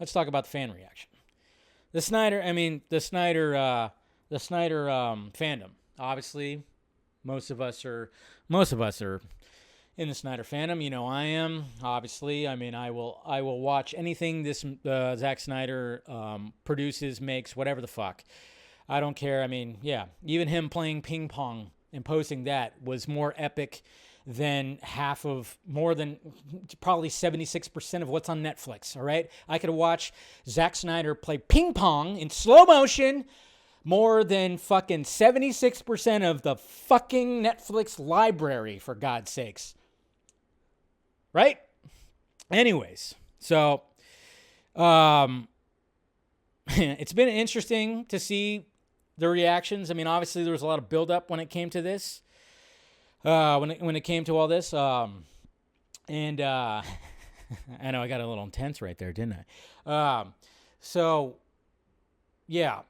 let's talk about the fan reaction. The Snyder fandom. Obviously, most of us are in the Snyder fandom. You know, I am. Obviously, I mean, I will watch anything this Zack Snyder produces, makes, whatever the fuck. I don't care. I mean, yeah, even him playing ping pong and posting that was more epic than more than probably 76% of what's on Netflix, all right? I could watch Zack Snyder play ping pong in slow motion more than fucking 76% of the fucking Netflix library, for God's sakes. Right? Anyways, so it's been interesting to see the reactions. I mean, obviously there was a lot of buildup when it came to this. When it came to all this, and I know I got a little intense right there, didn't I? So, yeah,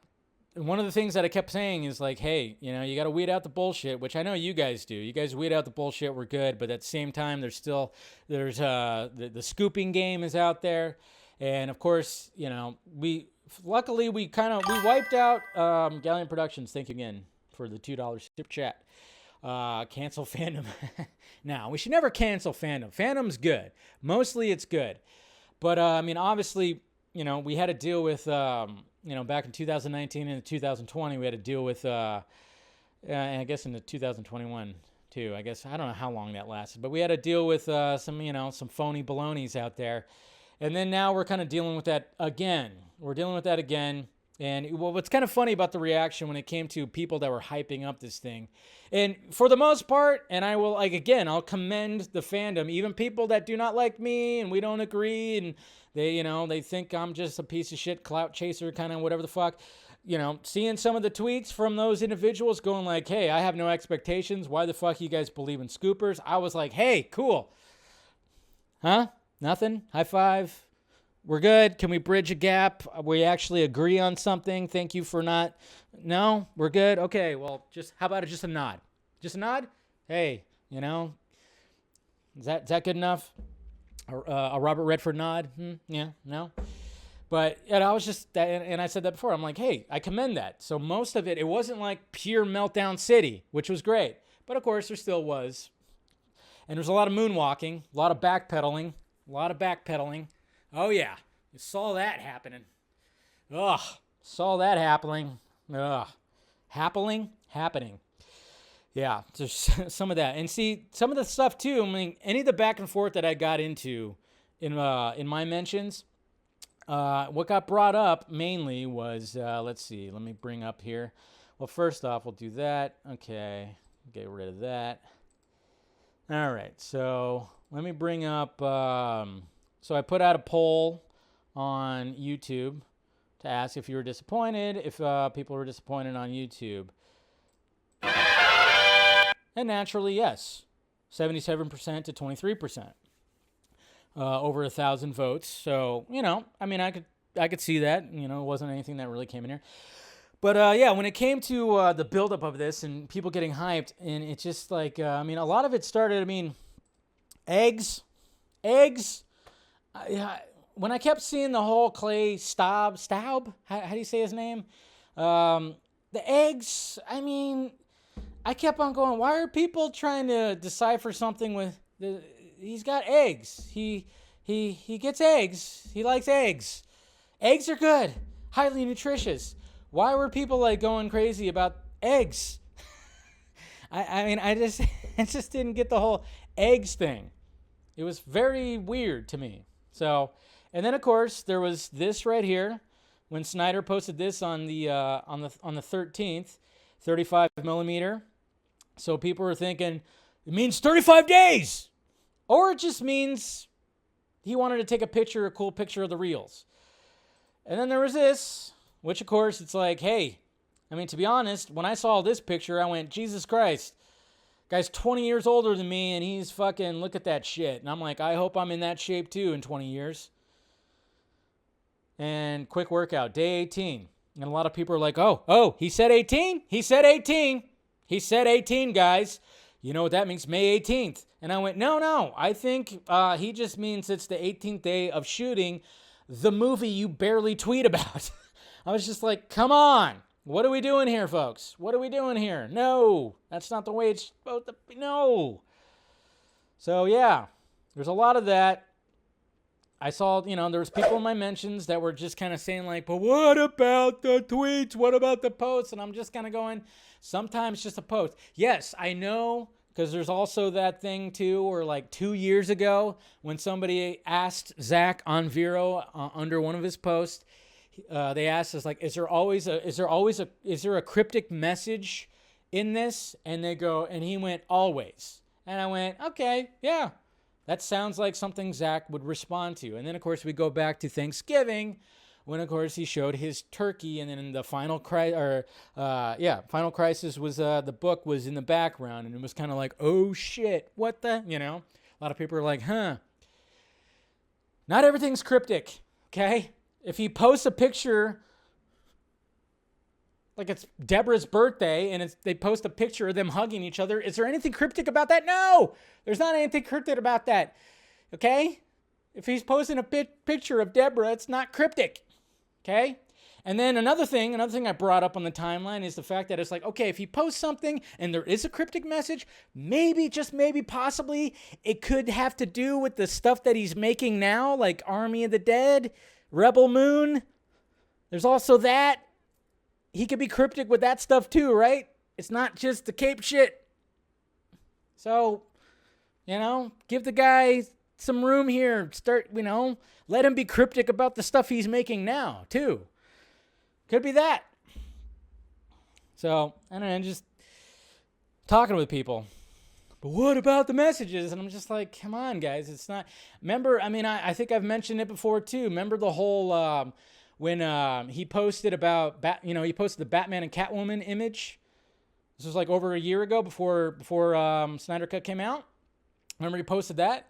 one of the things that I kept saying is like, hey, you know, you got to weed out the bullshit, which I know you guys do. You guys weed out the bullshit, we're good, but at the same time, there's the scooping game is out there, and of course, you know, we wiped out Galleon Productions. Thank you again for the $2 tip chat. Cancel fandom. Now, we should never cancel fandom. Fandom's good. Mostly it's good. But, I mean, obviously, you know, we had to deal with, you know, back in 2019 and 2020, we had to deal with, and I guess in the 2021 too. I guess, I don't know how long that lasted, but we had to deal with some phony balonies out there. And then now we're kind of dealing with that again. And what's kind of funny about the reaction when it came to people that were hyping up this thing, and for the most part, and I will, like, again, I'll commend the fandom, even people that do not like me and we don't agree, and they think I'm just a piece of shit, clout chaser, kind of whatever the fuck, you know, seeing some of the tweets from those individuals going like, hey, I have no expectations. Why the fuck you guys believe in scoopers? I was like, hey, cool. Huh? Nothing? High five? We're good. Can we bridge a gap? We actually agree on something. Thank you for not. No, we're good. Okay, well, how about just a nod? Just a nod? Hey, you know, is that good enough? A Robert Redford nod? Yeah, no. But I was just, and I said that before. I'm like, hey, I commend that. So most of it wasn't like pure meltdown city, which was great. But of course, there still was. And there's a lot of moonwalking, a lot of backpedaling. Oh, yeah. You saw that happening. Ugh. Saw that happening. Ugh. Happening. Yeah, there's some of that. And see, some of the stuff, too, I mean, any of the back and forth that I got into in my mentions, what got brought up mainly was, let's see, let me bring up here. Well, first off, we'll do that. Okay, get rid of that. All right, so let me bring up... So I put out a poll on YouTube to ask if you were disappointed, if people were disappointed on YouTube. And naturally, yes. 77% to 23%. Over 1,000 votes. So, you know, I mean, I could see that. You know, it wasn't anything that really came in here. But, yeah, when it came to the buildup of this and people getting hyped, and it's just like, I mean, a lot of it started, I mean, eggs. When I kept seeing the whole Clay Staub, how do you say his name? The eggs, I mean, I kept on going, why are people trying to decipher something with, he's got eggs. He gets eggs. He likes eggs. Eggs are good, highly nutritious. Why were people like going crazy about eggs? I mean, I just didn't get the whole eggs thing. It was very weird to me. So, and then of course there was this right here when Snyder posted this on the 13th, 35 millimeter. So people were thinking it means 35 days, or it just means he wanted to take a cool picture of the reels. And then there was this, which of course it's like, hey, I mean, to be honest, when I saw this picture, I went, Jesus Christ. Guy's 20 years older than me, and he's fucking, look at that shit. And I'm like, I hope I'm in that shape too in 20 years. And quick workout, day 18. And a lot of people are like, oh, he said 18? He said 18. He said 18, guys. You know what that means? May 18th. And I went, no. I think he just means it's the 18th day of shooting the movie you barely tweet about. I was just like, come on. What are we doing here, folks? What are we doing here? No, that's not the way it's supposed to be. No. So, yeah, there's a lot of that. I saw, there was people in my mentions that were just kind of saying like, but what about the tweets? What about the posts? And I'm just kind of going, sometimes just a post. Yes, I know, because there's also that thing too, or like 2 years ago when somebody asked Zack on Vero under one of his posts, they asked us like, is there a cryptic message in this? And he went, always. And I went, okay, yeah. That sounds like something Zack would respond to. And then, of course, we go back to Thanksgiving when, of course, he showed his turkey. And then in the Final Crisis was, the book was in the background. And it was kind of like, oh, shit, what the, A lot of people are like, huh. Not everything's cryptic, okay? If he posts a picture, like it's Deborah's birthday, and they post a picture of them hugging each other. Is there anything cryptic about that? No, there's not anything cryptic about that. Okay? If he's posting a picture of Deborah, it's not cryptic. Okay? And then another thing I brought up on the timeline is the fact that it's like, okay, if he posts something and there is a cryptic message, maybe, just maybe, possibly, it could have to do with the stuff that he's making now, like Army of the Dead, Rebel Moon. There's also that. He could be cryptic with that stuff too, right? It's not just the cape shit. So, give the guy some room here. Start, let him be cryptic about the stuff he's making now too. Could be that. So, I don't know, just talking with people. But what about the messages? And I'm just like, come on, guys. It's not. Remember, I think I've mentioned it before too. Remember the whole... when he posted about, he posted the Batman and Catwoman image. This was like over a year ago before Snyder Cut came out. Remember he posted that?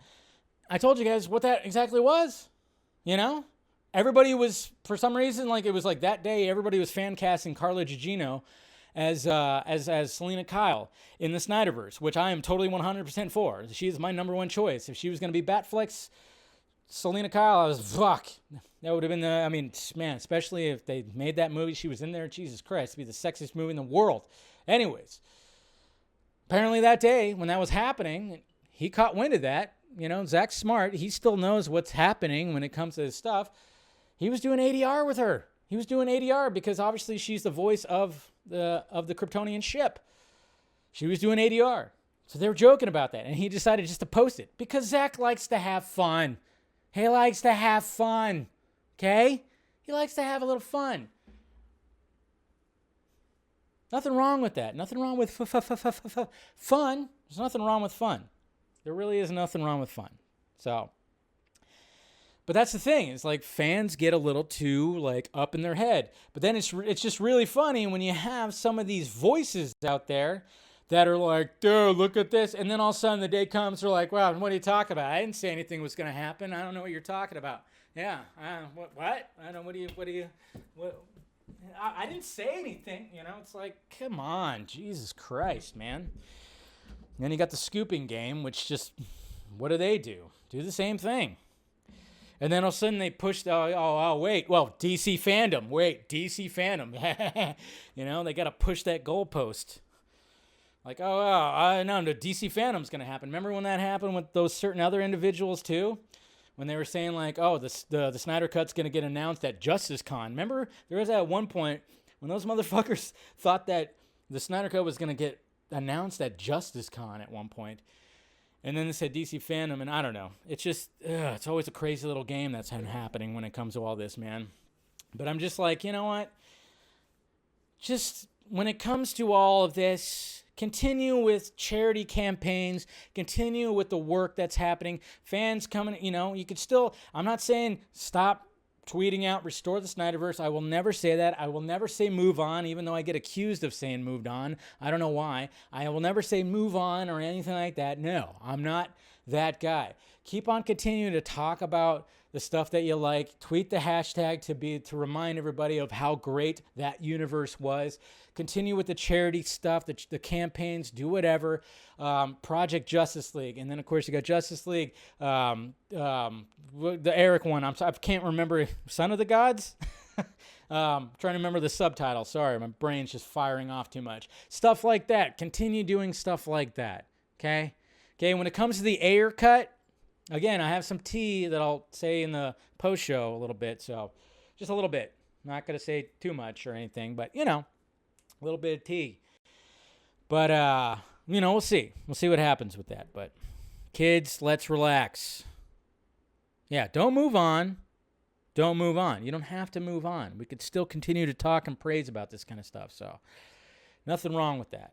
I told you guys what that exactly was. Everybody was, for some reason, like it was like that day, everybody was fan casting Carla Gugino as Selena Kyle in the Snyderverse, which I am totally 100% for. She is my number one choice. If she was going to be Batflex Selena Kyle, I was, fuck. That would have been especially if they made that movie, she was in there, Jesus Christ, it'd be the sexiest movie in the world. Anyways, apparently that day when that was happening, he caught wind of that. Zack's smart. He still knows what's happening when it comes to his stuff. He was doing ADR with her. He was doing ADR because obviously she's the voice of the Kryptonian ship. She was doing ADR. So they were joking about that, and he decided just to post it because Zack likes to have fun. He likes to have fun, okay? He likes to have a little fun. Nothing wrong with that. Nothing wrong with fun. There's nothing wrong with fun. There really is nothing wrong with fun. So, but that's the thing. It's like fans get a little too like up in their head. But then it's just really funny when you have some of these voices out there that are like, dude, look at this. And then all of a sudden the day comes, they're like, wow, what are you talking about? I didn't say anything was going to happen. I don't know what you're talking about. Yeah. What? I don't know. I didn't say anything. It's like, come on. Jesus Christ, man. And then you got the scooping game, which just, what do? Do the same thing. And then all of a sudden they pushed, wait. Well, DC fandom. Wait, DC fandom. They got to push that goalpost. Like, no, the DC fandom's going to happen. Remember when that happened with those certain other individuals too? When they were saying like, the Snyder Cut's going to get announced at Justice Con. Remember, there was at one point when those motherfuckers thought that the Snyder Cut was going to get announced at Justice Con at one point. And then they said DC fandom, and I don't know. It's just, it's always a crazy little game that's happening when it comes to all this, man. But I'm just like, you know what? Just when it comes to all of this, continue with charity campaigns, continue with the work that's happening. Fans coming, you could still, I'm not saying stop tweeting out, restore the Snyderverse. I will never say that. I will never say move on, even though I get accused of saying moved on. I don't know why. I will never say move on or anything like that. No, I'm not that guy. Keep on continuing to talk about the stuff that you like. Tweet the hashtag to remind everybody of how great that universe was. Continue with the charity stuff, the campaigns, do whatever. Project Justice League. And then, of course, you got Justice League, the Eric one. I can't remember. Son of the Gods? Trying to remember the subtitle. Sorry, my brain's just firing off too much. Stuff like that. Continue doing stuff like that. Okay? Okay, when it comes to the Ayer cut, again, I have some tea that I'll say in the post show a little bit. So, just a little bit. Not going to say too much or anything, but, a little bit of tea. But, we'll see. We'll see what happens with that. But, kids, let's relax. Yeah, don't move on. Don't move on. You don't have to move on. We could still continue to talk and praise about this kind of stuff. So, nothing wrong with that.